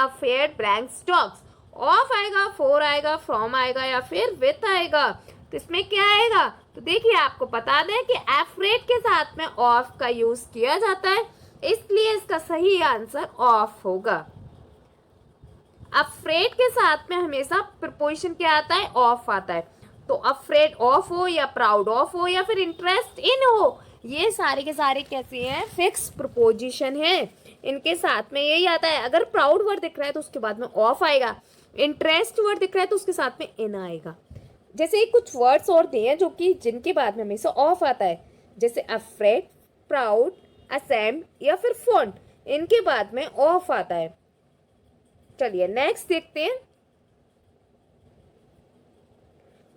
Afraid blank stocks. Of आएगा, for आएगा, from आएगा या फिर विथ आएगा। तो इसमें क्या आएगा? तो देखिए आपको बता दें कि अफ्रेड के साथ में ऑफ का यूज किया जाता है, इसलिए इसका सही आंसर ऑफ होगा। अफ्रेड के साथ में हमेशा प्रीपोजिशन क्या आता है? ऑफ आता है। तो अफ्रेड ऑफ हो या प्राउड ऑफ हो या फिर इंटरेस्ट इन हो, ये सारे के सारे कैसे हैं? फिक्स प्रीपोजिशन है। इनके साथ में यही आता है। अगर प्राउड वर्ड दिख रहा है तो उसके बाद में ऑफ आएगा, इंटरेस्ट वर्ड दिख रहा है तो उसके साथ में इन आएगा। जैसे कुछ वर्ड्स और दिए हैं जो कि जिनके बाद में हमेशा ऑफ आता है, जैसे अफ्रेड, प्राउड, असेम्ड या फिर फॉन्ट, इनके बाद में ऑफ आता है। चलिए नेक्स्ट देखते हैं।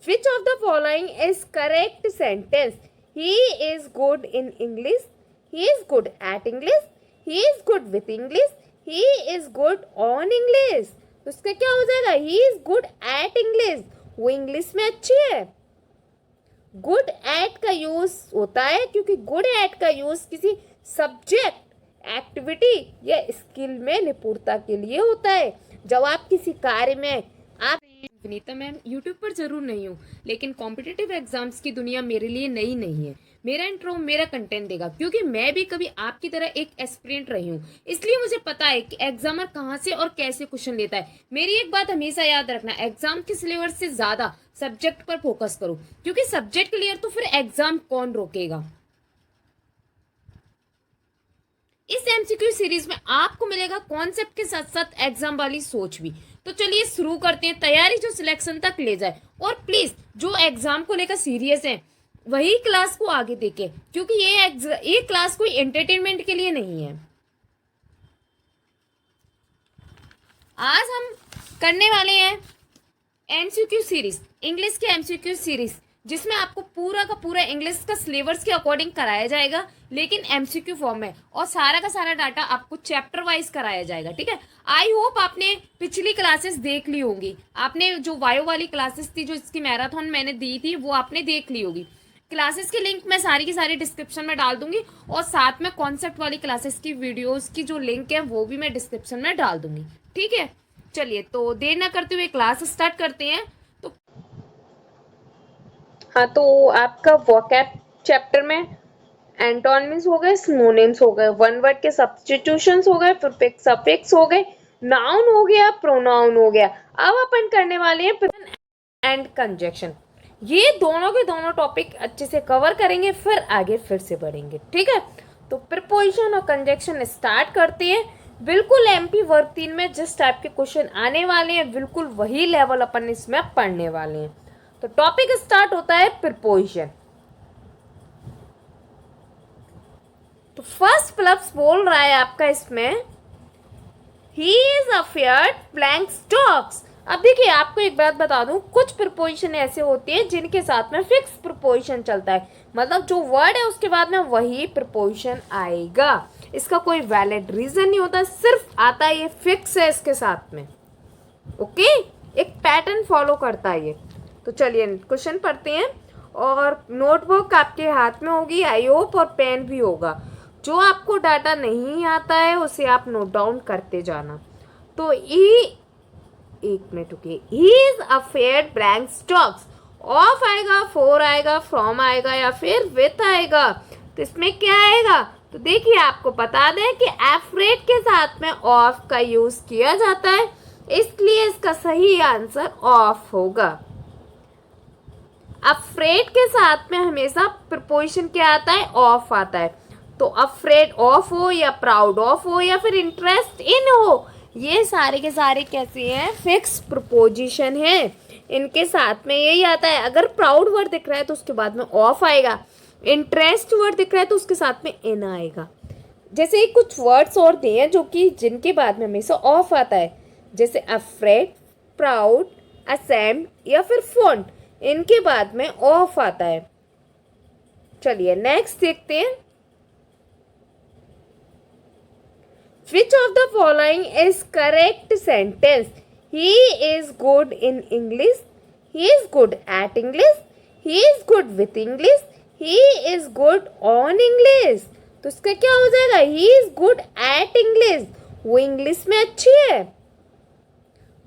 Which of the following is correct sentence? He is good in English. He is good at English. He is good with English. He is good on English. तो उसका क्या हो जाएगा? He is good at English. वो English में अच्छी है। Good at का यूज होता है क्योंकि गुड एट का यूज किसी सब्जेक्ट, एक्टिविटी या स्किल में निपुणता के लिए होता है। जब आप किसी कार्य में आप विनीता मैम यूट्यूब पर जरूर नहीं हूँ, लेकिन कॉम्पिटिटिव एग्जाम्स की दुनिया मेरे लिए नई नहीं है। मेरा इंट्रो मेरा कंटेंट देगा क्योंकि मैं भी कभी आपकी तरह एक एस्पिरेंट रही हूँ, इसलिए मुझे पता है कि एग्जामर कहाँ से और कैसे क्वेश्चन लेता है। मेरी एक बात हमेशा याद रखना, एग्जाम के सिलेबस से ज्यादा सब्जेक्ट पर फोकस करो, क्योंकि सब्जेक्ट क्लियर तो फिर एग्जाम कौन रोकेगा। इस एमसीक्यू सीरीज में आपको मिलेगा कॉन्सेप्ट के साथ साथ एग्जाम वाली सोच भी। तो चलिए शुरू करते हैं, तैयारी जो सिलेक्शन तक ले जाए। और प्लीज जो एग्जाम को लेकर सीरियस हैं वही क्लास को आगे देखें, क्योंकि ये क्लास कोई एंटरटेनमेंट के लिए नहीं है। आज हम करने वाले हैं एमसीक्यू सीरीज, इंग्लिश के एमसीक्यू सीरीज, जिसमें आपको पूरा का पूरा इंग्लिश का सिलेबस के अकॉर्डिंग कराया जाएगा, लेकिन एमसीक्यू फॉर्म में, और सारा का सारा डाटा आपको चैप्टर वाइज कराया जाएगा। ठीक है, आई होप आपने पिछली क्लासेस देख ली होंगी। आपने जो वायो वाली क्लासेस थी, जो इसकी मैराथन मैंने दी थी, वो आपने देख ली होगी। क्लासेस की लिंक मैं सारी की सारी डिस्क्रिप्शन में डाल दूंगी, और साथ में कॉन्सेप्ट वाली क्लासेस की वीडियोस की जो लिंक है वो भी मैं डिस्क्रिप्शन में डाल दूंगी। ठीक है, चलिए तो देर ना करते हुए क्लास स्टार्ट करते हैं। तो हाँ, तो आपका वोकैब चैप्टर में एंटोनिम्स हो गए, सिनोनिम्स हो गए, वन वर्ड के सब्स्टिट्यूशंस हो गए, प्रीफिक्स सफिक्स हो गए, नाउन हो गया, प्रोनाउन हो गया। अब अपन करने वाले हैं प्रीपोजिशन एंड कंजक्शन। ये दोनों के दोनों टॉपिक अच्छे से कवर करेंगे, फिर आगे फिर से बढ़ेंगे। ठीक है, तो प्रीपोजिशन और कंजक्शन स्टार्ट करते हैं। बिल्कुल एमपी वर्ग 3 में जिस टाइप के क्वेश्चन आने वाले हैं, बिल्कुल वही लेवल अपन इसमें पढ़ने वाले हैं। तो टॉपिक स्टार्ट होता है प्रीपोजिशन। तो फर्स्ट प्लस बोल रहा है आपका इसमें, ही इज अफेयर्ड ब्लैंक स्टॉक्स। अब देखिए आपको एक बात बता दूं, कुछ प्रीपोजिशन ऐसे होते हैं जिनके साथ में फिक्स प्रीपोजिशन चलता है, मतलब जो वर्ड है उसके बाद में वही प्रीपोजिशन आएगा। इसका कोई वैलिड रीजन नहीं होता, सिर्फ आता है, ये फिक्स है इसके साथ में। ओके, एक पैटर्न फॉलो करता है ये। तो चलिए क्वेश्चन पढ़ते हैं, और नोटबुक आपके हाथ में होगी आई होप, और पेन भी होगा। जो आपको डाटा नहीं आता है उसे आप नोट डाउन करते जाना। तो एक मिनट रुकिए, he is afraid blank stocks. Of आएगा, फॉर आएगा, फ्रॉम आएगा या फिर विथ आएगा। तो इसमें क्या आएगा? तो देखिए आपको बता दें कि अफ्रेड के साथ में ऑफ का यूज किया जाता है, इसलिए इसका सही आंसर ऑफ होगा। अफ्रेड के साथ में हमेशा प्रीपोजिशन क्या आता है? ऑफ आता है। तो अफ्रेड ऑफ हो या प्राउड ऑफ हो या फिर इंटरेस्ट इन हो, ये सारे के सारे कैसे हैं? फिक्स प्रीपोजिशन है। इनके साथ में यही आता है। अगर प्राउड वर्ड दिख रहा है तो उसके बाद में ऑफ आएगा, इंटरेस्ट वर्ड दिख रहा है तो उसके साथ में इन आएगा। जैसे कुछ वर्ड्स और दिए हैं जो कि जिनके बाद में हमेशा ऑफ आता है, जैसे अफ्रेड, प्राउड, असेम्ड या फिर फॉन्ट, इनके बाद में ऑफ आता है। चलिए नेक्स्ट देखते हैं। Which of the following is correct sentence? He is good in English. He is good at English. He is good with English. He is good on English. तो इसका क्या हो जाएगा? He is good at English. वो English में अच्छी है।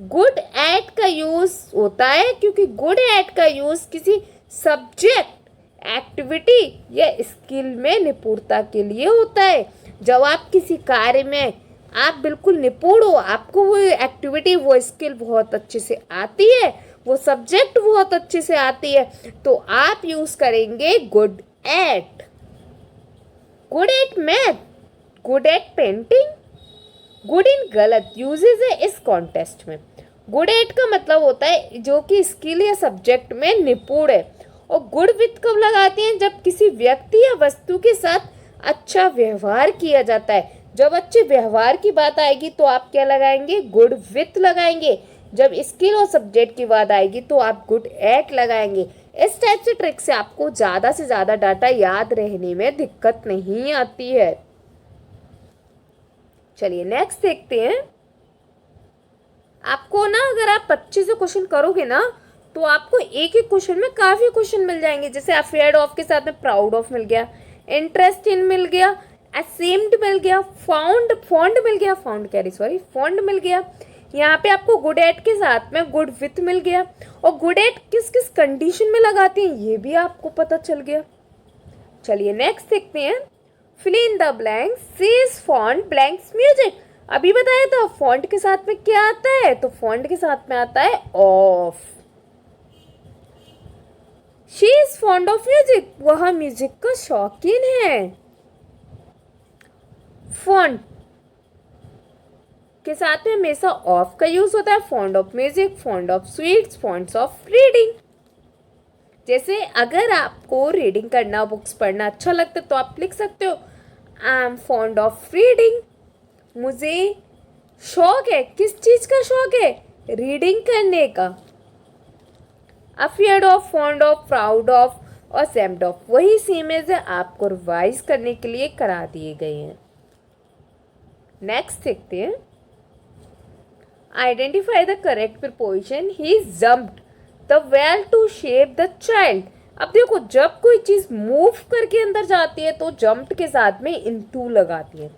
Good at का यूज होता है क्योंकि गुड एट का यूज किसी सब्जेक्ट, एक्टिविटी या स्किल में निपुणता के लिए होता है। जब आप किसी कार्य में आप बिल्कुल निपुण हो, आपको वो एक्टिविटी, वो स्किल बहुत अच्छे से आती है, वो सब्जेक्ट बहुत अच्छे से आती है, तो आप यूज करेंगे good at. Good at math, good at painting, good in गलत यूजेज है इस कॉन्टेस्ट में। गुड एट का मतलब होता है जो कि स्किल या सब्जेक्ट में निपुण है। और गुड विथ कब लगाते हैं? जब किसी व्यक्ति या वस्तु के साथ अच्छा व्यवहार किया जाता है। जब अच्छे व्यवहार की बात आएगी तो आप क्या लगाएंगे? गुड विथ लगाएंगे। जब स्किल और सब्जेक्ट की बात आएगी तो आप गुड एट लगाएंगे। इस टाइप से ट्रिक से आपको ज़्यादा से ज़्यादा डाटा याद रहने में दिक्कत नहीं आती है। चलिए नेक्स्ट देखते हैं। आपको ना अगर आप अच्छे से क्वेश्चन करोगे ना तो आपको एक एक क्वेश्चन में काफ़ी क्वेश्चन मिल जाएंगे। जैसे अफेयर्ड ऑफ के साथ में प्राउड ऑफ मिल गया, इंटरेस्ट इन मिल गया, असेम्ड मिल गया, फॉन्ड मिल गया, फॉन्ड मिल गया। यहाँ पे आपको गुड एट के साथ में गुड विथ मिल गया। और गुड एट किस किस कंडीशन में लगाते हैं ये भी आपको पता चल गया। चलिए नेक्स्ट देखते हैं। Fill in the blank, says font blanks music. अभी बताया था फॉन्ट के साथ में क्या आता है, तो फॉन्ट के साथ में आता है of. She is fond of music, वह म्यूजिक का शौकीन है। फॉन्ट के साथ में हमेशा ऑफ का यूज होता है। Fond of music, fond of sweets, fonds of reading. जैसे अगर आपको रीडिंग करना, बुक्स पढ़ना अच्छा लगता है तो आप लिख सकते हो I am fond of reading. मुझे शौक है, किस चीज़ का शौक है? रीडिंग करने का। Afraid of, fond of, proud of और असेम्ड ऑफ वही सेमेज है, आपको रिवाइज करने के लिए करा दिए गए हैं। नेक्स्ट देखते हैं। Identify the correct preposition. He jumped the well to shape the child. अब देखो जब कोई चीज़ मूव करके अंदर जाती है तो जम्प्ड के साथ में इनटू लगाती है।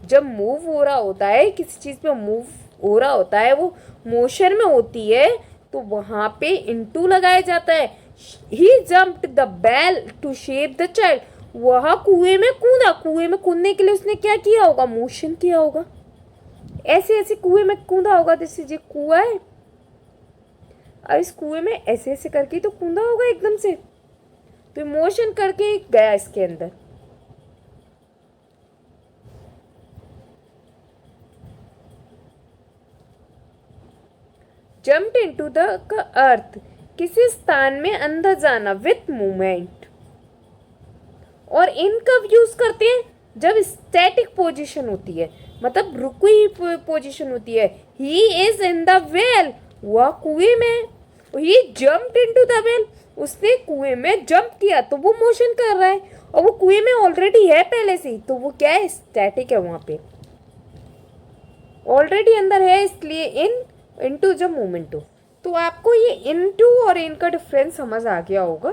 जब मूव हो रहा होता है, किसी चीज़ पे मूव हो रहा होता है, वो मोशन में होती है, तो वहाँ पे इनटू लगाया जाता है। He jumped the bell to shape the child. वह कुएं में कूदा, कुएं में कूदने के लिए उसने क्या किया होगा? मोशन किया होगा। ऐसे ऐसे कुएं में कूदा होगा, जैसे ये कुआं है, अब इस कुएं में ऐसे ऐसे करके तो कूदा होगा एकदम से, तो मोशन करके गया इसके अंदर। जम्प्ड इनटू द अर्थ, किसी स्थान में अंदर जाना विथ मूवमेंट। और इन कब यूज करते हैं? जब स्टैटिक पोजीशन होती है, मतलब रुकी हुई पोजीशन होती है। He is in the well, वह कुएं में। ही जम्प्ड इनटू द वेल, उसने कुएं में जंप किया तो वो मोशन कर रहा है, और वो कुएं में ऑलरेडी है पहले से ही, तो वो क्या है? स्टैटिक है, वहां पे ऑलरेडी अंदर है, इसलिए इन इनटू जब मूवमेंट टू। तो आपको ये इनटू और इन का डिफरेंस समझ आ गया होगा।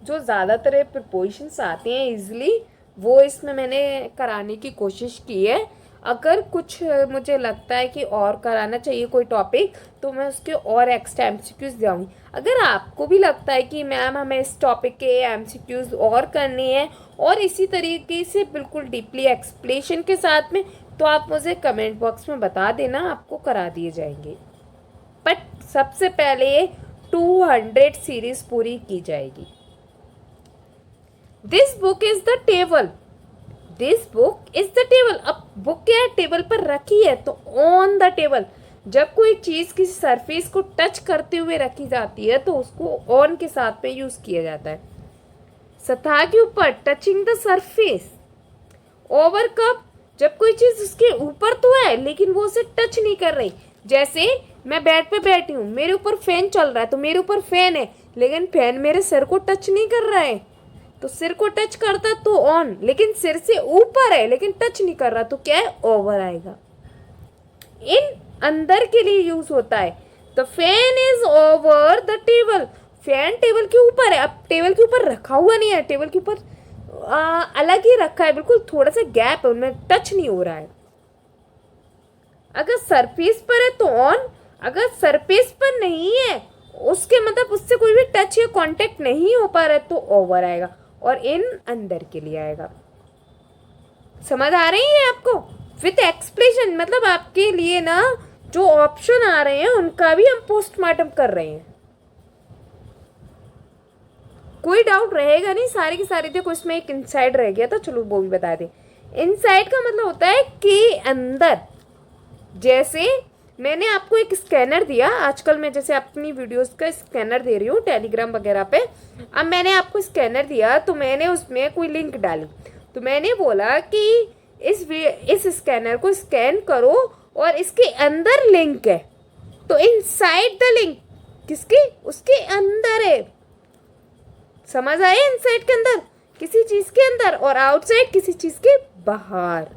जो ज़्यादातर प्रीपोजिशंस आते हैं इजीली, वो इसमें मैंने कराने की कोशिश की है। अगर कुछ मुझे लगता है कि और कराना चाहिए कोई टॉपिक, तो मैं उसके और एक्स्ट्रा एमसीक्यूज दूँगी। अगर आपको भी लगता है कि मैम हमें इस टॉपिक के एमसीक्यूज और करने हैं और इसी तरीके से बिल्कुल डीपली एक्सप्लेनेशन के साथ में, तो आप मुझे कमेंट बॉक्स में बता देना, आपको करा दिए जाएंगे। बट सबसे पहले 200 सीरीज पूरी की जाएगी। This book is the table, this book is the table. अब बुक क्या है? टेबल पर रखी है, तो ऑन द टेबल। जब कोई चीज़ किसी सरफेस को टच करते हुए रखी जाती है तो उसको ऑन के साथ में यूज़ किया जाता है। सतह के ऊपर, टचिंग द सरफेस। ओवर कब? जब कोई चीज़ उसके ऊपर तो है लेकिन वो उसे टच नहीं कर रही। जैसे मैं बेड पे बैठी हूँ, मेरे ऊपर फैन चल रहा है, तो मेरे ऊपर फैन है लेकिन फैन मेरे सिर को टच नहीं कर रहा है, तो सिर को टच करता तो ऑन, लेकिन सिर से ऊपर है लेकिन टच नहीं कर रहा, तो क्या है? ओवर आएगा। इन अंदर के लिए यूज होता है। The fan is over the table, fan table के ऊपर है। अब टेबल के ऊपर रखा हुआ नहीं है, टेबल के ऊपर अलग ही रखा है, बिल्कुल थोड़ा सा गैप है, उनमें टच नहीं हो रहा है। अगर सरफेस पर है तो ऑन, अगर सरफेस पर नहीं है उसके मतलब उससे कोई भी टच या कांटेक्ट नहीं हो पा रहा है तो ओवर आएगा, और इन अंदर के लिए आएगा। समझ आ रही है आपको? विथ एक्सप्लेशन, मतलब आपके लिए ना जो ऑप्शन आ रहे हैं उनका भी हम पोस्टमार्टम कर रहे हैं। कोई डाउट रहेगा नहीं, सारे के सारे। देखो इसमें एक इनसाइड रह गया था, चलो वो भी बता दें। इनसाइड का मतलब होता है कि अंदर। जैसे मैंने आपको एक स्कैनर दिया, आजकल मैं जैसे अपनी वीडियोस का स्कैनर दे रही हूँ टेलीग्राम वगैरह पे। अब मैंने आपको स्कैनर दिया तो मैंने उसमें कोई लिंक डाली, तो मैंने बोला कि इस स्कैनर को स्कैन करो और इसके अंदर लिंक है, तो इनसाइड द लिंक किसके, उसके अंदर है। समझ आए? इनसाइड के अंदर किसी चीज के अंदर और आउटसाइड किसी चीज के बाहर।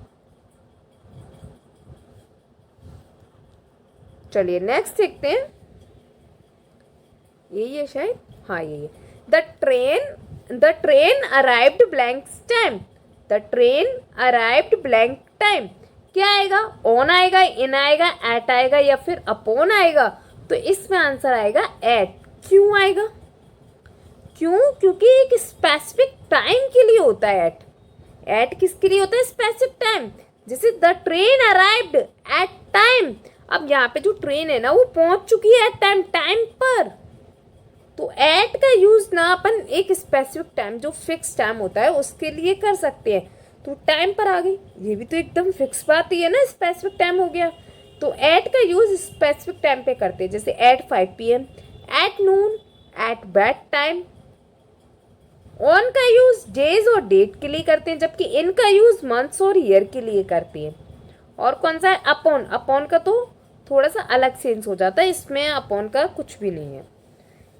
चलिए नेक्स्ट देखते हैं। यही है शायद, हाँ यही है। The train arrived blank time. The train arrived blank time. क्या आएगा? ऑन आएगा, इन आएगा, एट आएगा या फिर अपॉन आएगा? तो इसमें आंसर आएगा एट। क्यों आएगा? क्यों? क्योंकि एक स्पेसिफिक टाइम के लिए होता है एट। एट किसके लिए होता है? Specific time. जैसे the train arrived at time. अब यहाँ पे जो ट्रेन है ना वो पहुंच चुकी है एट टाइम, टाइम पर। तो एट का यूज ना अपन एक स्पेसिफिक टाइम जो फिक्स टाइम होता है उसके लिए कर सकते हैं। तो टाइम पर आ गई, ये भी तो एकदम फिक्स बात ही है ना, स्पेसिफिक टाइम हो गया। तो एट का यूज स्पेसिफिक टाइम पे करते हैं, जैसे at 5 PM, at noon, at bed time. On का यूज डेज और डेट के लिए करते हैं, जबकि इन का यूज मंथ्स और ईयर के लिए करते हैं। और कौन सा है? अपॉन। अपॉन का तो थोड़ा सा अलग सेंस हो जाता है, इसमें अपॉन का कुछ भी नहीं है।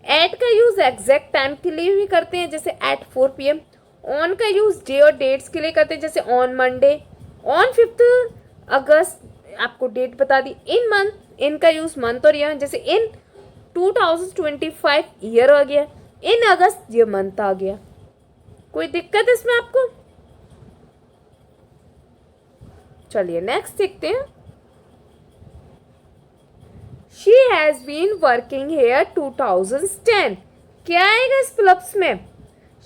एट का यूज एग्जैक्ट टाइम के लिए भी करते हैं, जैसे एट 4 PM। ऑन का यूज डे और डेट्स के लिए करते हैं, जैसे ऑन मंडे, ऑन 5 अगस्त, आपको डेट बता दी। इन मंथ, इन का यूज मंथ और ईयर, जैसे इन 2025 ईयर आ गया, इन अगस्त ये मंथ आ गया। कोई दिक्कत इसमें आपको? चलिए नेक्स्ट देखते हैं। She has been working here 2010। क्या आएगा इस प्लब्स में?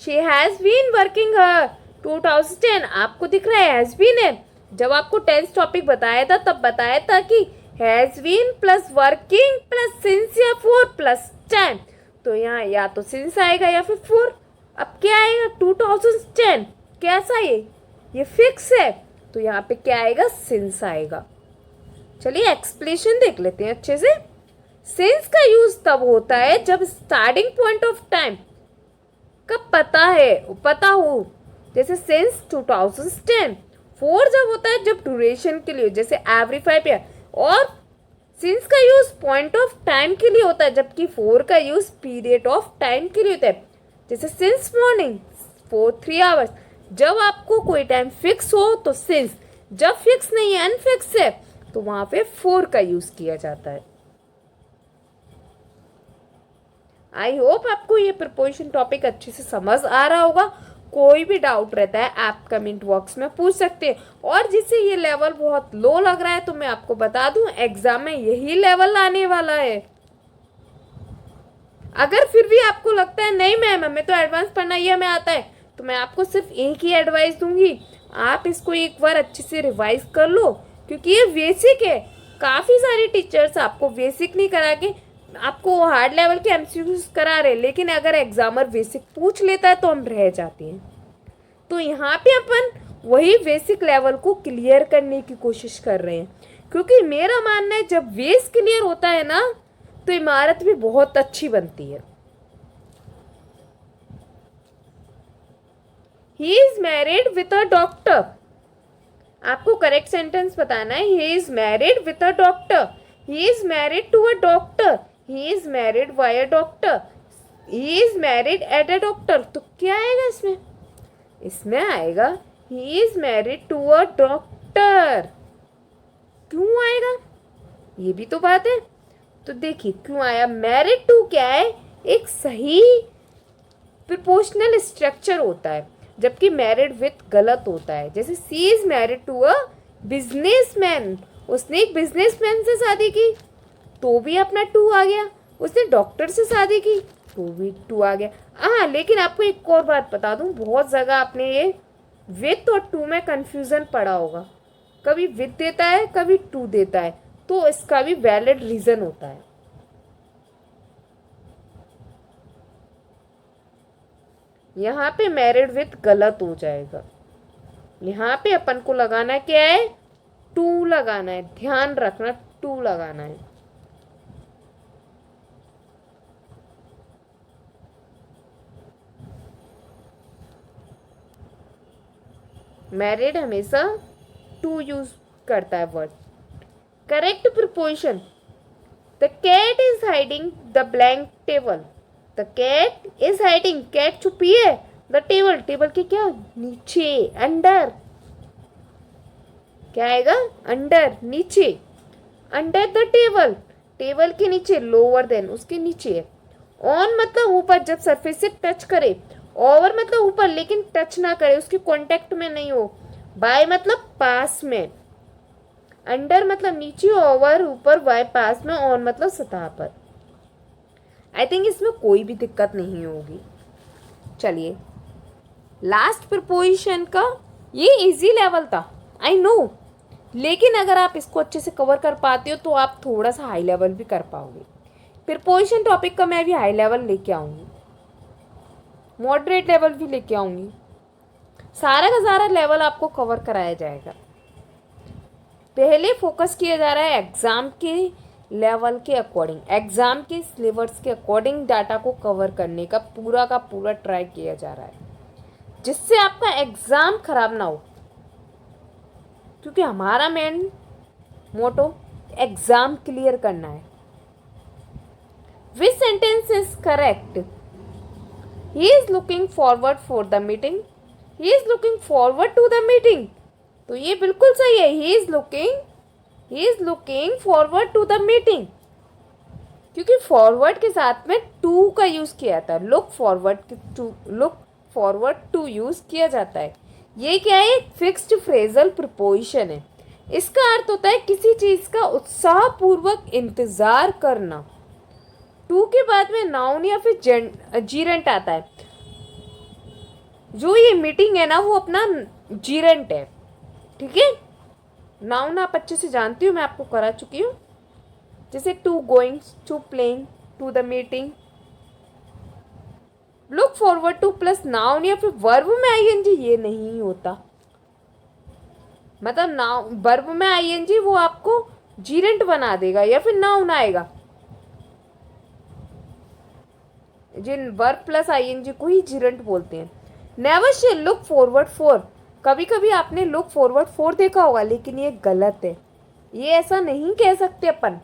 She has been working here 2010। आपको दिख रहा है हैज बीन है। जब आपको 10th टॉपिक बताया था तब बताया था कि has been plus working plus since या 4 प्लस 10। तो यहाँ या तो सिंस आएगा या फिर 4। अब क्या आएगा? 2010। कैसा ये फिक्स है, तो यहाँ पे क्या आएगा? सिंस आएगा। चलिए एक्सप्लेनेशन देख लेते हैं अच्छे से। सिंस का यूज तब होता है जब स्टार्टिंग पॉइंट ऑफ टाइम का पता हो, जैसे सिंस 2010। 4 जब होता है जब ड्यूरेशन के लिए, जैसे एवरी 5 ईयर। और सिंस का यूज पॉइंट ऑफ टाइम के लिए होता है, जबकि 4 का यूज पीरियड ऑफ टाइम के लिए होता है, जैसे सिंस मॉर्निंग फॉर 3 आवर्स। जब आपको कोई टाइम फिक्स हो तो सिंस, जब फिक्स नहीं है अनफिक्स है तो वहां पे 4 का यूज किया जाता है। आई होप आपको ये प्रपोजिशन टॉपिक अच्छे से समझ आ रहा होगा। कोई भी डाउट रहता है आप कमेंट बॉक्स में पूछ सकते हैं। और जिसे ये लेवल बहुत लो लग रहा है तो मैं आपको बता दूं एग्जाम में यही लेवल आने वाला है। अगर फिर भी आपको लगता है नहीं मैम हमें तो एडवांस पढ़ना ही हमें आता है, तो मैं आपको सिर्फ एक ही एडवाइस दूंगी, आप इसको एक बार अच्छे से रिवाइज कर लो, क्योंकि ये बेसिक है। काफ़ी सारे टीचर्स आपको बेसिक नहीं करा के आपको हार्ड लेवल के एमसीक्यूज करा रहे, लेकिन अगर एग्जामर बेसिक पूछ लेता है तो हम रह जाते हैं। तो यहाँ पे अपन वही बेसिक लेवल को क्लियर करने की कोशिश कर रहे हैं, क्योंकि मेरा मानना है जब बेस क्लियर होता है ना तो इमारत भी बहुत अच्छी बनती है। He is married with a doctor. आपको करेक्ट सेंटेंस बताना है। He is married with a doctor, he is married to a doctor, he is married by a doctor, he is married at a doctor. तो क्या आएगा इसमें? इसमें आएगा he is married to a doctor. क्यों आएगा? ये भी तो बात है। तो देखिए क्यों आया। मैरिड टू क्या है? एक सही प्रिपोजिशनल स्ट्रक्चर होता है, जबकि मैरिड विथ गलत होता है। जैसे she is married to a businessman उसने एक बिजनेसमैन से शादी की तो भी अपना टू आ गया, उसने डॉक्टर से शादी की तो भी टू आ गया। हाँ, लेकिन आपको एक और बात बता दूं, बहुत जगह आपने ये विथ और टू में कंफ्यूजन पड़ा होगा, कभी विथ देता है कभी टू देता है, तो इसका भी वैलिड रीजन होता है। यहाँ पे मैरिड विथ गलत हो जाएगा, यहाँ पे अपन को लगाना क्या है, टू लगाना है, ध्यान रखना टू लगाना है। मैरिड हमेशा टू यूज करता है word. Correct preposition, the cat is hiding the blank table. The cat is hiding, cat छुपी है, द टेबल, टेबल के क्या नीचे, अंडर, क्या आएगा, अंडर नीचे, अंडर द टेबल, टेबल के नीचे, लोअर देन उसके नीचे है। ऑन मतलब ऊपर, जब सरफेस से टच करे, ओवर मतलब ऊपर लेकिन टच ना करे, उसके कांटेक्ट में नहीं हो, बाय मतलब पास में, अंडर मतलब नीचे, ओवर ऊपर, बाय पास में, ऑन मतलब सतह पर। आई थिंक इसमें कोई भी दिक्कत नहीं होगी। चलिए लास्ट प्रिपोजिशन का, ये इजी लेवल था आई नो, लेकिन अगर आप इसको अच्छे से कवर कर पाते हो तो आप थोड़ा सा हाई लेवल भी कर पाओगे। प्रिपोजिशन टॉपिक का मैं भी हाई लेवल लेके आऊँगी, मॉडरेट लेवल भी लेके आऊँगी, सारा का सारा लेवल आपको कवर कराया जाएगा। पहले फोकस किया जा रहा है एग्ज़ाम के लेवल के अकॉर्डिंग, एग्ज़ाम के सिलेबस के अकॉर्डिंग डाटा को कवर करने का पूरा ट्राई किया जा रहा है, जिससे आपका एग्ज़ाम खराब ना हो, क्योंकि हमारा मेन मोटो एग्ज़ाम क्लियर करना है। Which sentence is correct, he is looking forward for the meeting, he is looking forward to the meeting, तो ये बिल्कुल सही है, he is looking forward to the meeting, क्योंकि फॉरवर्ड के साथ में टू का यूज किया था, लुक फॉरवर्ड टू यूज किया जाता है। ये क्या है, एक फिक्स्ड फ्रेजल प्रिपोजिशन है, इसका अर्थ होता है किसी चीज का उत्साहपूर्वक इंतजार करना। टू के बाद में नाउन या फिर जीरेंट आता है, जो ये मीटिंग है ना वो अपना जीरेंट है, ठीक है। नाउन आप अच्छे से जानती हो, मैं आपको करा चुकी हूँ, जैसे to going, to playing, to the meeting. Look forward to plus noun या फिर वर्ब में आईएनजी ये नहीं होता, मतलब नाउन वर्ब में आईएनजी वो आपको जीरेंट बना देगा या फिर नाउन आएगा, जिन वर्ब प्लस आईएनजी को ही जीरेंट बोलते हैं। Never say look forward for, कभी कभी आपने लुक फॉरवर्ड फॉर देखा होगा, लेकिन ये गलत है, ये ऐसा नहीं कह सकते अपन।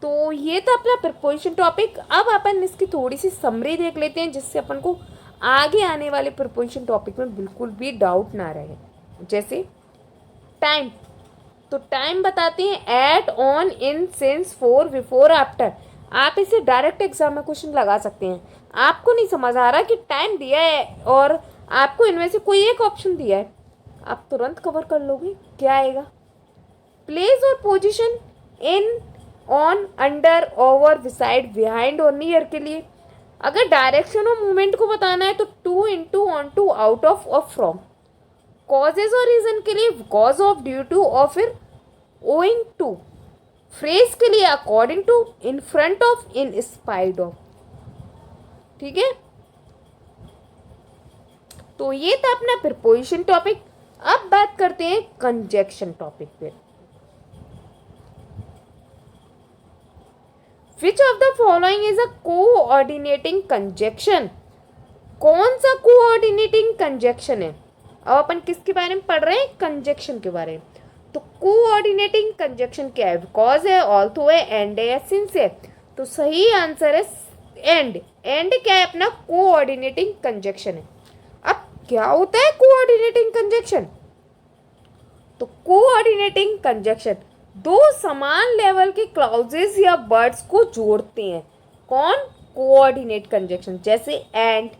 तो ये था अपना प्रिपोजिशन टॉपिक। अब अपन इसकी थोड़ी सी समरी देख लेते हैं, जिससे अपन को आगे आने वाले प्रिपोजिशन टॉपिक में बिल्कुल भी डाउट ना रहे। जैसे टाइम, तो टाइम बताते हैं at, on, in, since, for, before, after. आप इसे डायरेक्ट एग्जाम में क्वेश्चन लगा सकते हैं। आपको नहीं समझ आ रहा कि टाइम दिया है और आपको इनमें से कोई एक ऑप्शन दिया है, आप तुरंत कवर कर लोगे, क्या आएगा, प्लेस और position, in, on, under, over, beside, behind और नियर के लिए। अगर डायरेक्शन और मूवमेंट को बताना है तो to, into, on to, out of और फ्रॉम। कॉजेज और रीजन के लिए बिकॉज ऑफ, ड्यू टू और फिर ओइंग टू। फ्रेज के लिए according to, in front of, in spite of, ठीक है। तो ये था अपना प्रिपोजिशन टॉपिक। अब बात करते हैं कंजक्शन टॉपिक पे। Which of the following is a coordinating conjunction, कौन सा कोऑर्डिनेटिंग कंजक्शन है। अब अपन किसके बारे में पढ़ रहे हैं, कंजक्शन के बारे में। तो कोऑर्डिनेटिंग कंजक्शन क्या है, बिकॉज है, ऑल्सो है, एंड है या सिंस है। तो सही आंसर है एंड। एंड क्या है अपना, कोऑर्डिनेटिंग कंजक्शन है। अब क्या होता है कोऑर्डिनेटिंग कंजक्शन, तो कोऑर्डिनेटिंग कंजक्शन दो समान लेवल के क्लॉजेज या वर्ड्स को जोड़ते हैं। कौन, कोऑर्डिनेट कंजक्शन, जैसे एंड,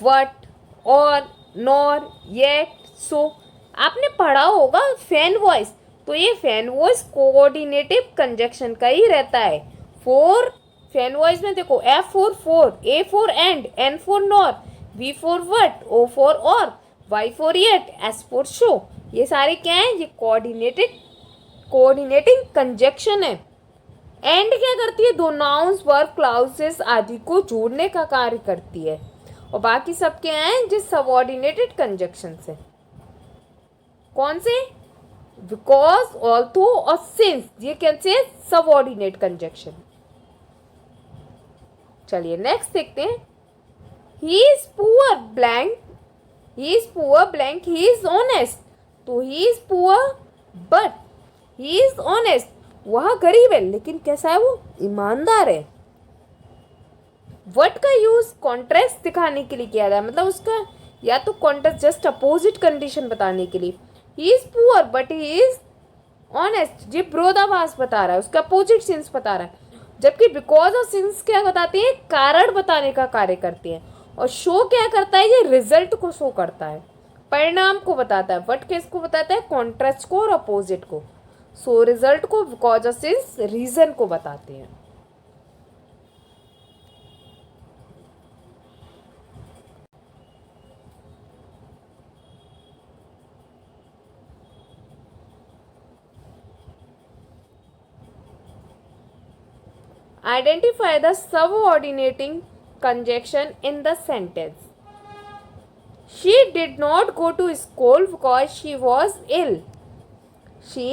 व्हाट, और, नॉर, येट, सो। आपने पढ़ा होगा फैन वॉइस, तो ये फैन वॉइस कोऑर्डिनेटिव कंजक्शन का ही रहता है। फोर फैन वॉइस में देखो, F for four, A for and, N for nor, V for what, O for और, Y for yet, S for show. ये सारे क्या है? ये कोऑर्डिनेटिंग कंजक्शन है। एंड क्या करती है? दो नाउन्स, वर्ब, क्लाउसेस आदि को जोड़ने का कार्य करती है। और बाकी सब क्या है? जिस सबऑर्डिनेटेड कंजक्शन से। कौन से? बिकॉज, ऑल्थो और सिंस, ये कैसे? Subordinate conjunction. चलिए नेक्स्ट देखते हैं। He is poor blank, he is poor blank, he is honest. तो he is poor but he is honest, वह गरीब है लेकिन कैसा है? वो ईमानदार है। वट का यूज कॉन्ट्रास्ट दिखाने के लिए किया जाता है, मतलब उसका या तो कॉन्ट्रास्ट जस्ट अपोजिट कंडीशन बताने के लिए। ही is poor but he is honest, ये विरोधाभास बता रहा है, उसका अपोजिट सेंस बता रहा है। जबकि बिकॉज और सिंस क्या बताते हैं? कारण बताने का कार्य करते हैं। और शो क्या करता है? ये रिजल्ट को शो करता है, परिणाम को बताता है। वट किसको बताता है? कॉन्ट्रास्ट को और अपोजिट को। सो रिजल्ट को बिकॉज और सिंस रीजन को बताते हैं। Identify the subordinating conjunction in the sentence. She did not go to school because she was ill. She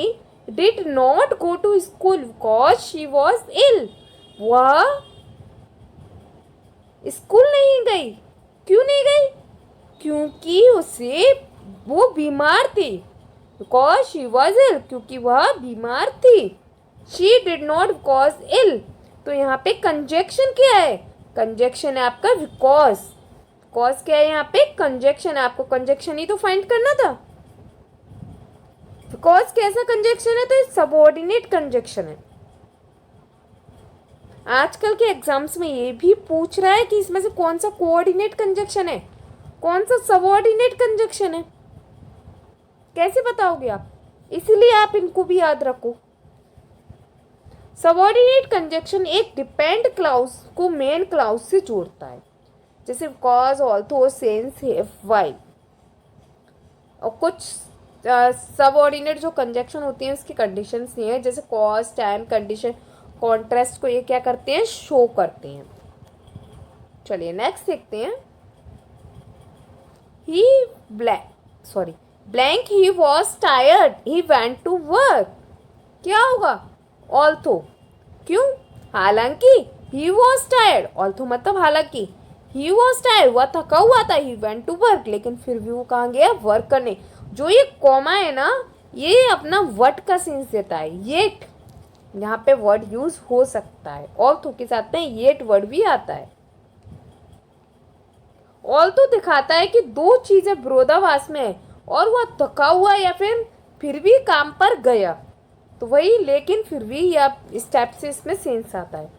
did not go to school because she was ill. वह school नहीं गई। क्यों नहीं गई? क्योंकि वो बीमार थी। Because she was ill, क्योंकि वह बीमार थी। She did not because ill, तो यहाँ पे कंजक्शन क्या है? कंजक्शन है आपका बिकॉज। बिकॉज क्या है? यहाँ पे कंजक्शन है, आपको कंजक्शन ही तो फाइंड करना था। बिकॉज कैसा कंजक्शन है? तो ये सबऑर्डिनेट कंजक्शन है। आजकल के एग्जाम्स में ये भी पूछ रहा है कि इसमें से कौन सा कोऑर्डिनेट कंजक्शन है, कौन सा सबऑर्डिनेट कंजक्शन है। कैसे बताओगे आप? इसीलिए आप इनको भी याद रखो। सबऑर्डिनेट कंजक्शन एक डिपेंड क्लाउज को मेन क्लाउज से जोड़ता है, जैसे because, although, since, if, while. और कुछ सबऑर्डिनेट जो कंजक्शन होती हैं उसकी कंडीशंस नहीं है, जैसे कॉज, टाइम, कंडीशन, कॉन्ट्रास्ट को ये क्या करते हैं? शो करते हैं। चलिए नेक्स्ट देखते हैं। Blank he was tired, he went to work. क्या होगा? ऑल्थो। क्यों? हालांकि ही वॉज टायर्ड, ऑल्थो मतलब हालांकि, ही वॉज टायर्ड, वह थका हुआ था। ही वेंट टू वर्क, लेकिन फिर भी वो कहाँ गया? वर्क करने। जो ये कॉमा है ना, ये अपना वट का सेंस देता है। येट यहाँ पे वर्ड यूज हो सकता है, ऑल्थो के साथ में येट वर्ड भी आता है। ऑल्थो दिखाता है कि दो चीजें विरोधाभास में है, और वह थका हुआ या फिर भी काम पर गया, तो वही लेकिन फिर भी, या इस टाइप से इसमें सेंस आता है।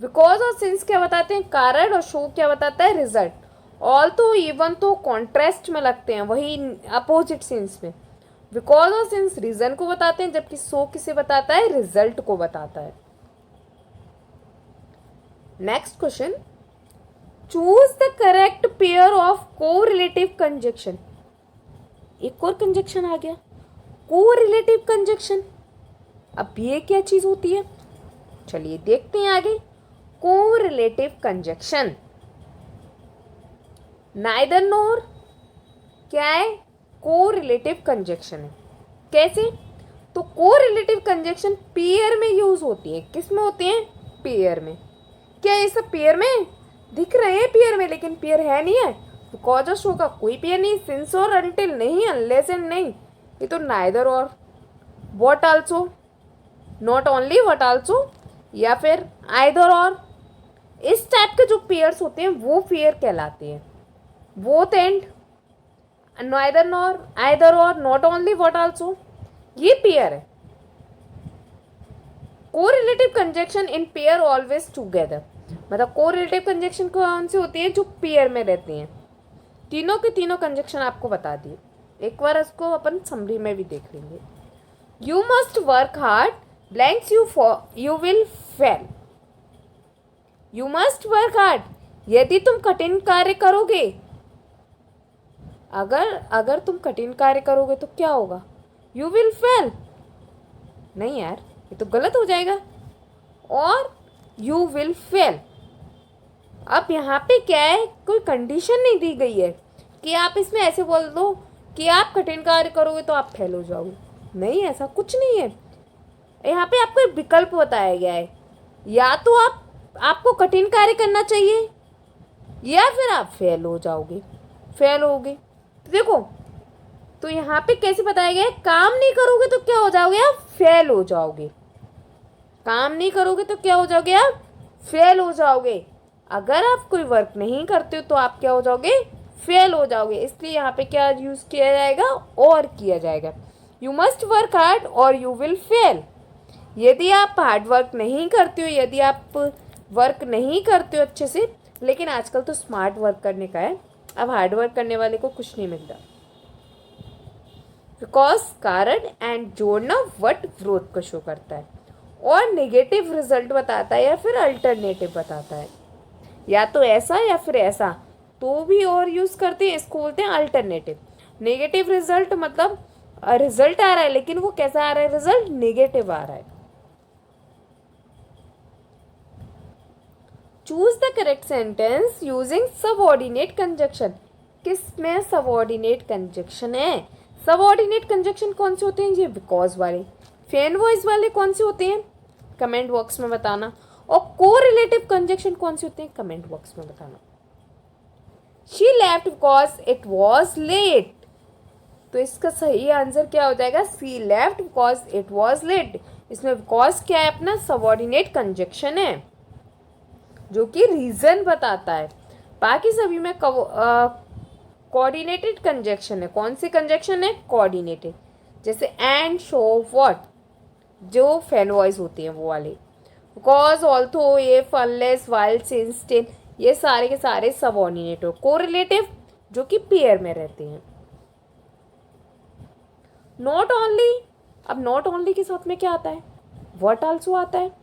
बिकॉज और सिंस क्या बताते हैं? कारण, और शो क्या बताता है? रिजल्ट। ऑल तो इवन तो कॉन्ट्रास्ट में लगते हैं, वही अपोजिट सेंस में। बिकॉज और सिंस रीजन को बताते हैं, जबकि शो किसे बताता है? रिजल्ट को बताता है। Next question, choose the correct pair of correlative conjunction. एक और कंजक्शन आ गया, कोरिलेटिव कंजक्शन। अब ये क्या चीज होती है? चलिए देखते हैं आगे। कोरिलेटिव कंजक्शन, नाइदर नोर क्या है? कोरिलेटिव कंजक्शन है। कैसे? तो कोरिलेटिव कंजक्शन पेयर में यूज होती है। किस में होती है? पेयर में। क्या ये सब पेयर में दिख रहे हैं? पेयर में, लेकिन पेयर है नहीं है। बिकॉज और शो का कोई पेयर नहीं, सिंस और अनटिल नहीं, अनलेस एंड नहीं, ये तो नाइदर और, what also, not only, what also, या फिर आइदर और। इस टाइप के जो पेयर्स होते हैं वो पेयर कहलाते हैं। Both and, neither nor, either और, नॉट ओनली, व्हाट आल्सो, ये पेयर है। Correlative conjunction in pair always together, मतलब कोरिलेटिव कंजक्शन कौन सी होती है? जो पेयर में रहती हैं। तीनों के तीनों कंजक्शन आपको बता दिए। एक बार इसको अपन समरी में भी देख लेंगे। You must work hard blanks you will fail. You must work hard, यदि तुम कठिन कार्य करोगे, अगर तुम कठिन कार्य करोगे तो क्या होगा? You will fail. नहीं यार, ये तो गलत हो जाएगा। और यू विल फेल, अब यहाँ पे क्या है, कोई कंडीशन नहीं दी गई है कि आप इसमें ऐसे बोल दो कि आप कठिन कार्य करोगे तो आप फेल हो जाओगे। नहीं, ऐसा कुछ नहीं है। यहाँ पे आपको एक विकल्प बताया गया है, या तो आपको कठिन कार्य करना चाहिए या फिर आप फेल हो जाओगे, फेल होगे। तो देखो, तो यहाँ पे कैसे बताया गया है, काम नहीं करोगे तो क्या हो जाओगे? आप फेल हो जाओगे। काम नहीं करोगे तो क्या हो जाओगे? आप फेल हो जाओगे। अगर आप कोई वर्क नहीं करते हो तो आप क्या हो जाओगे? फेल हो जाओगे। इसलिए यहाँ पे क्या यूज़ किया जाएगा? और किया जाएगा। यू मस्ट वर्क हार्ड और यू विल फेल। यदि आप हार्ड वर्क नहीं करते हो, यदि आप वर्क नहीं करते हो अच्छे से, लेकिन आजकल तो स्मार्ट वर्क करने का है, अब हार्ड वर्क करने वाले को कुछ नहीं मिलता। बिकॉज कारण एंड जोड़ना वट ग्रोथ को शो करता है, और नेगेटिव रिजल्ट बताता है या फिर अल्टरनेटिव बताता है, या तो ऐसा या फिर ऐसा, तो भी और यूज़ करते हैं, इसको बोलते हैं अल्टरनेटिव। नेगेटिव रिजल्ट मतलब रिजल्ट आ रहा है लेकिन वो कैसा आ रहा है? रिजल्ट नेगेटिव आ रहा है। Choose the correct sentence using subordinate conjunction. किस में सबऑर्डिनेट कंजक्शन है? सबऑर्डिनेट कंजक्शन कौन से होते हैं? ये बिकॉज वाले। फैन वॉइस वाले कौन से होते हैं? कमेंट बॉक्स में बताना। और कोरिलेटिव कंजक्शन कौन से होते हैं? कमेंट बॉक्स में बताना। She left because it was late, तो इसका सही आंसर क्या हो जाएगा? She left because it was late. इसमें बिकॉज क्या है? अपना सबऑर्डिनेट कंजक्शन है जो कि रीजन बताता है। बाकी सभी में कोऑर्डिनेटेड कंजक्शन है। कौन सी कंजक्शन है? कोऑर्डिनेटेड। जैसे एंड, शो, व्हाट, जो फैन वॉइस होती हैं वो वाले। Because, although, if, unless, while, since, still, ये सारे के सारे सबऑर्डिनेट हो। कोरिलेटिव जो कि पेयर में रहते हैं। नॉट ओनली, अब नॉट ओनली के साथ में क्या आता है? व्हाट आल्सो आता है।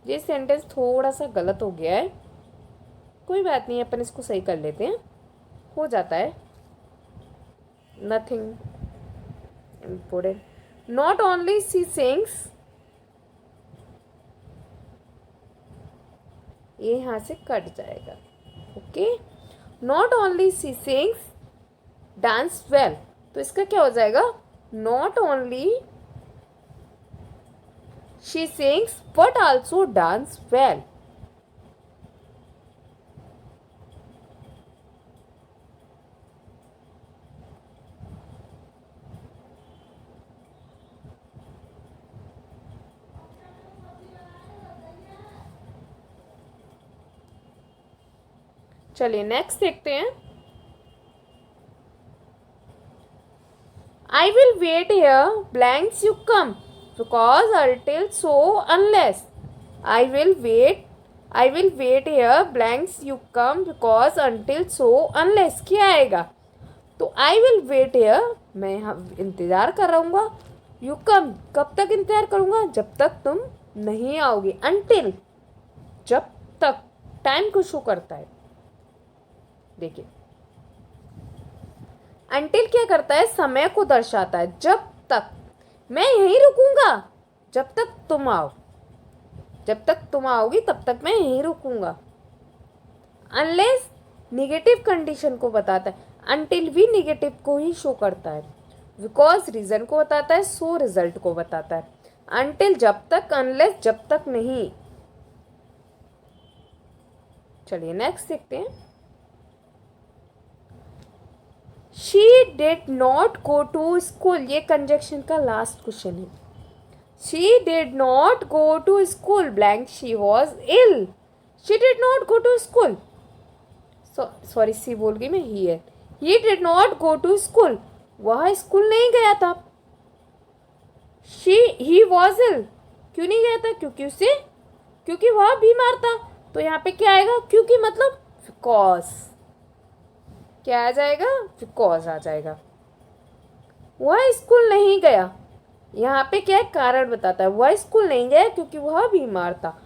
ये सेंटेंस थोड़ा सा गलत हो गया है, कोई बात नहीं, अपन इसको सही कर लेते हैं, हो जाता है, nothing important. Not only she sings, ये यहाँ से कट जाएगा। Okay, not only she sings dance well, तो इसका क्या हो जाएगा? Not only she sings but also dance well. चलिए नेक्स्ट देखते हैं। I will wait here blanks you come because until so unless I will wait here blanks you come because until so unless क्या आएगा? तो I will wait here, मैं यहाँ इंतज़ार कर रहूँगा। You come, कब तक इंतज़ार करूँगा? जब तक तुम नहीं आओगे। Until, जब तक, टाइम को शो करता है। देखिए, अंटिल क्या करता है? समय को दर्शाता है। जब तक, मैं यहीं रुकूंगा जब तक तुम आओ, जब तक तुम आओगी तब तक मैं यहीं रुकूंगा। अनलेस निगेटिव कंडीशन को बताता है। अंटिल भी निगेटिव को ही शो करता है। बिकॉज रीजन को बताता है, सो रिजल्ट को बताता है। अंटिल जब तक, अनलेस जब तक नहीं। चलिए नेक्स्ट देखते हैं। She did not go to school, ये कंजक्शन का लास्ट क्वेश्चन है। She did not go to school blank she was ill. She did not go to school, sorry she बोल गई मैं, ही है। He did not go to school, वह school नहीं गया था। ही वॉज इल, क्यों नहीं गया था? क्योंकि वह बीमार था। तो यहाँ पे क्या आएगा, क्योंकि मतलब बिकॉज, क्या आ जाएगा, बिकॉज आ जाएगा। वह स्कूल नहीं गया, यहाँ पे क्या है, कारण बताता है। वह स्कूल नहीं गया क्योंकि वह बीमार था।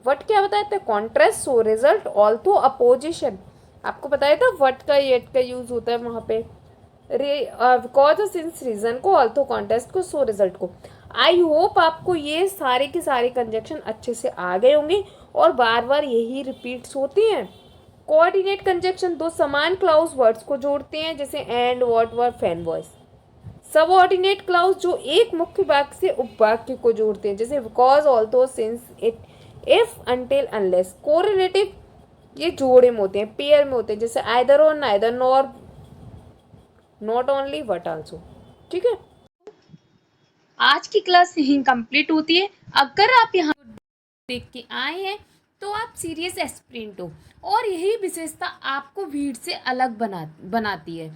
वट क्या बताया था, contrast so result although opposition. आपको बताया था वट का येट का यूज होता है वहाँ पे, बिकॉज सिंस रीजन को, ऑल्थो कॉन्ट्रास्ट को, सो रिजल्ट को। आई होप आपको ये सारे के सारे कंजक्शन अच्छे से आ गए होंगे और बार बार यही रिपीट्स होती हैं। कोऑर्डिनेट कंजक्शन दो समान क्लाउज वर्ड्स को जोड़ते हैं, जैसे एंड, व्हाट, वर, फैन, वॉइस। सबऑर्डिनेट क्लाउज जो एक मुख्य वाक्य से उपवाक्य को जोड़ते हैं, जैसे because, although, since, it, if, until, unless. Correlative ये जोड़े में होते हैं, पेयर में होते हैं, जैसे आइदर और neither, nor, not only, but also. ठीक है, आज की क्लास यहीं कंप्लीट होती है। अगर आप यहाँ देख के आए हैं तो आप सीरियस एस्पिरेंट हो, और यही विशेषता आपको भीड़ से अलग बनाती है।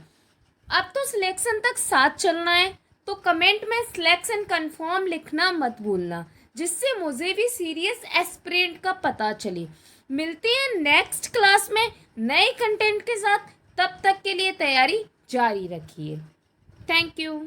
अब तो सिलेक्शन तक साथ चलना है, तो कमेंट में सिलेक्शन कंफर्म लिखना मत भूलना, जिससे मुझे भी सीरियस एस्पिरेंट का पता चले। मिलते हैं नेक्स्ट क्लास में नए कंटेंट के साथ। तब तक के लिए तैयारी जारी रखिए। Thank you.